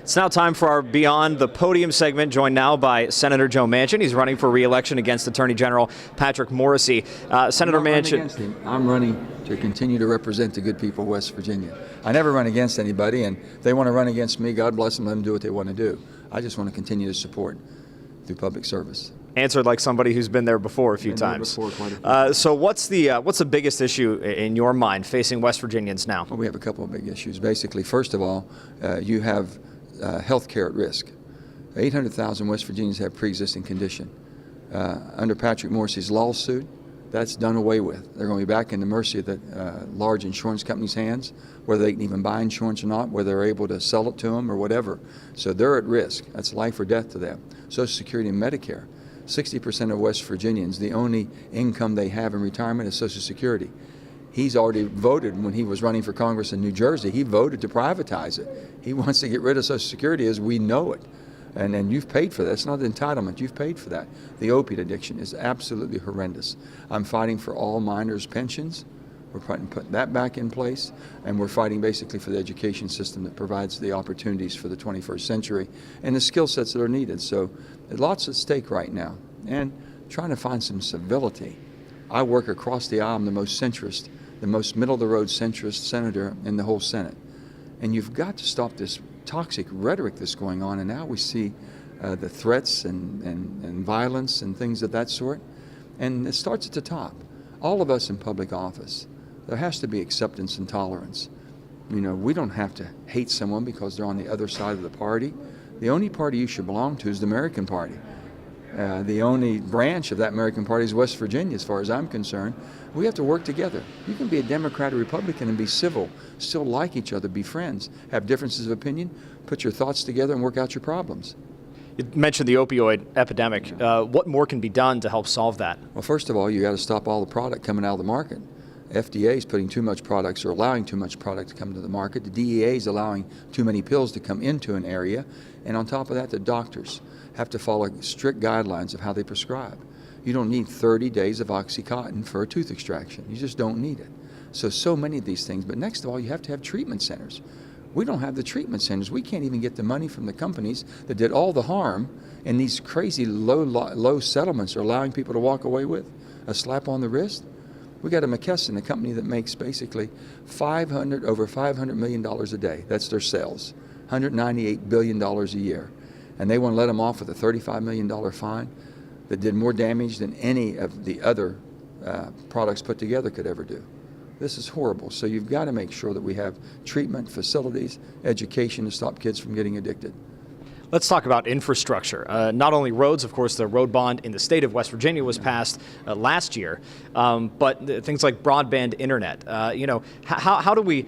It's now time for our Beyond the Podium segment, joined now by Senator Joe Manchin. He's running for re-election against Attorney General Patrick Morrisey. Senator Manchin. Against him. I'm running to continue to represent the good people of West Virginia. I never run against anybody, and if they want to run against me, God bless them, let them do what they want to do. I just want to continue to support through public service. Answered like somebody who's been there before a few times. So what's the biggest issue in your mind facing West Virginians now? Well, we have a couple of big issues. Basically, first of all, you have health care at risk. 800,000 West Virginians have pre-existing condition. Under Patrick Morrisey's lawsuit, that's done away with. They're going to be back in the mercy of the large insurance companies' hands, whether they can even buy insurance or not, whether they're able to sell it to them or whatever. So they're at risk. That's life or death to them. Social Security and Medicare. 60% of West Virginians, the only income they have in retirement is Social Security. He's already voted when he was running for Congress in New Jersey. He voted to privatize it. He wants to get rid of Social Security as we know it. And you've paid for that. It's not an entitlement. You've paid for that. The opiate addiction is absolutely horrendous. I'm fighting for all minors' pensions. We're putting that back in place. And we're fighting basically for the education system that provides the opportunities for the 21st century and the skill sets that are needed. So there's lots at stake right now. And trying to find some civility. I work across the aisle. I'm the most centrist, the most middle-of-the-road centrist senator in the whole Senate. And you've got to stop this toxic rhetoric that's going on. And now we see the threats and violence and things of that sort. And it starts at the top. All of us in public office, there has to be acceptance and tolerance. You know, we don't have to hate someone because they're on the other side of the party. The only party you should belong to is the American Party. The only branch of that American Party is West Virginia, as far as I'm concerned. We have to work together. You can be a Democrat or Republican and be civil, still like each other, be friends, have differences of opinion, put your thoughts together and work out your problems. You mentioned the opioid epidemic. What more can be done to help solve that? Well, first of all, you got to stop all the product coming out of the market. FDA is putting too much products or allowing too much product to come to the market. The DEA is allowing too many pills to come into an area. And on top of that, the doctors have to follow strict guidelines of how they prescribe. You don't need 30 days of Oxycontin for a tooth extraction. You just don't need it. So many of these things. But next of all, you have to have treatment centers. We don't have the treatment centers. We can't even get the money from the companies that did all the harm, and these crazy low settlements are allowing people to walk away with. A slap on the wrist. We got a McKesson, a company that makes basically over $500 million a day. That's their sales. $198 billion a year. And they want to let them off with a $35 million fine that did more damage than any of the other products put together could ever do. This is horrible. So you've got to make sure that we have treatment, facilities, education to stop kids from getting addicted. Let's talk about infrastructure. Not only roads, of course, the road bond in the state of West Virginia was passed last year, but things like broadband internet. How do we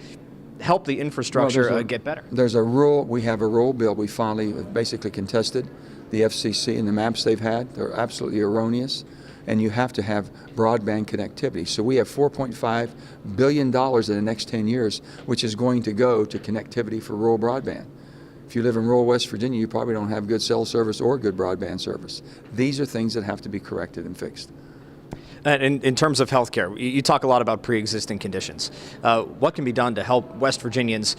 help the infrastructure get better? We have a rural bill. We finally basically contested the FCC and the maps they've had. They're absolutely erroneous. And you have to have broadband connectivity. So we have $4.5 billion in the next 10 years, which is going to go to connectivity for rural broadband. If you live in rural West Virginia, you probably don't have good cell service or good broadband service. These are things that have to be corrected and fixed. And in terms of health care, you talk a lot about pre-existing conditions. What can be done to help West Virginians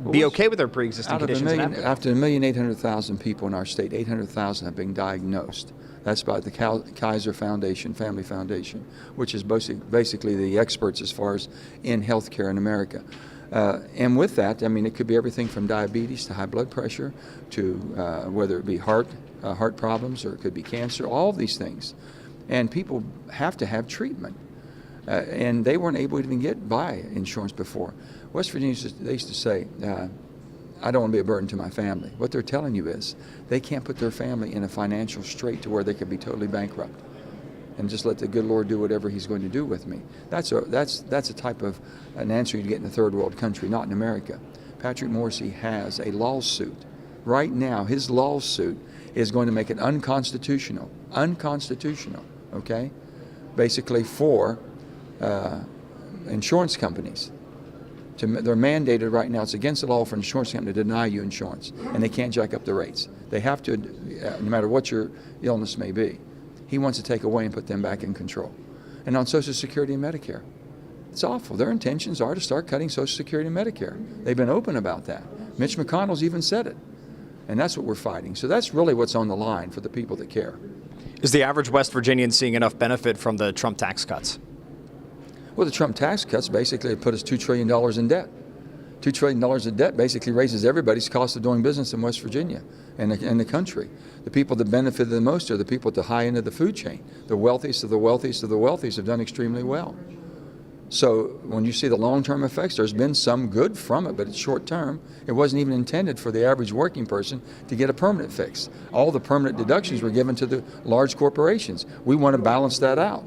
be okay with their pre-existing conditions? After 1,800,000 people in our state, 800,000 have been diagnosed. That's by the Kaiser Foundation, Family Foundation, which is basically the experts as far as in health care in America. And with that, I mean, it could be everything from diabetes to high blood pressure to whether it be heart problems or it could be cancer, all of these things. And people have to have treatment. And they weren't able to even get by insurance before. West Virginia, they used to say, I don't want to be a burden to my family. What they're telling you is they can't put their family in a financial strait to where they could be totally bankrupt and just let the good Lord do whatever he's going to do with me. That's a type of an answer you'd get in a third world country, not in America. Patrick Morrisey has a lawsuit. Right now, his lawsuit is going to make it unconstitutional, okay? Basically for insurance companies. They're mandated right now. It's against the law for an insurance company to deny you insurance, and they can't jack up the rates. They have to, no matter what your illness may be. He wants to take away and put them back in control. And on Social Security and Medicare, it's awful. Their intentions are to start cutting Social Security and Medicare. They've been open about that. Mitch McConnell's even said it. And that's what we're fighting. So that's really what's on the line for the people that care. Is the average West Virginian seeing enough benefit from the Trump tax cuts? Well, the Trump tax cuts basically put us $2 trillion in debt. $2 trillion in debt basically raises everybody's cost of doing business in West Virginia and the country. The people that benefit the most are the people at the high end of the food chain. The wealthiest of the wealthiest of the wealthiest have done extremely well. So when you see the long-term effects, there's been some good from it, but it's short-term. It wasn't even intended for the average working person to get a permanent fix. All the permanent deductions were given to the large corporations. We want to balance that out.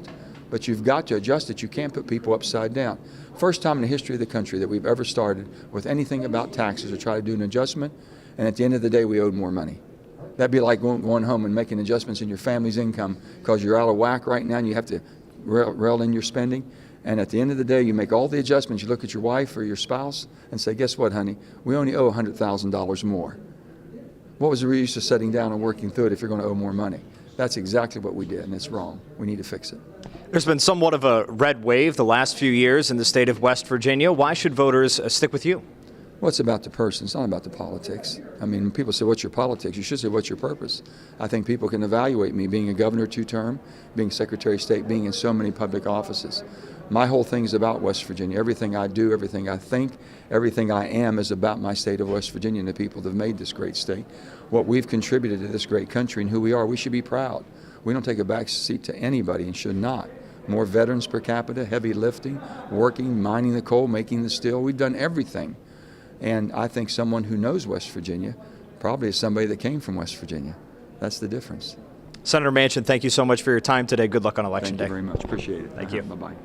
But you've got to adjust it. You can't put people upside down. First time in the history of the country that we've ever started with anything about taxes or try to do an adjustment, and at the end of the day, we owed more money. That'd be like going home and making adjustments in your family's income because you're out of whack right now and you have to rail in your spending. And at the end of the day, you make all the adjustments. You look at your wife or your spouse and say, guess what, honey? We only owe $100,000 more. What was the use of sitting down and working through it if you're going to owe more money? That's exactly what we did, and it's wrong. We need to fix it. There's been somewhat of a red wave the last few years in the state of West Virginia. Why should voters stick with you? Well, it's about the person. It's not about the politics. I mean, when people say, what's your politics? You should say, what's your purpose? I think people can evaluate me being a governor 2-term, being Secretary of State, being in so many public offices. My whole thing is about West Virginia. Everything I do, everything I think, everything I am is about my state of West Virginia and the people that have made this great state. What we've contributed to this great country and who we are, we should be proud. We don't take a back seat to anybody and should not. More veterans per capita, heavy lifting, working, mining the coal, making the steel. We've done everything. And I think someone who knows West Virginia probably is somebody that came from West Virginia. That's the difference. Senator Manchin, thank you so much for your time today. Good luck on Election Day. Thank you very much. Appreciate it. Thank you. Bye-bye.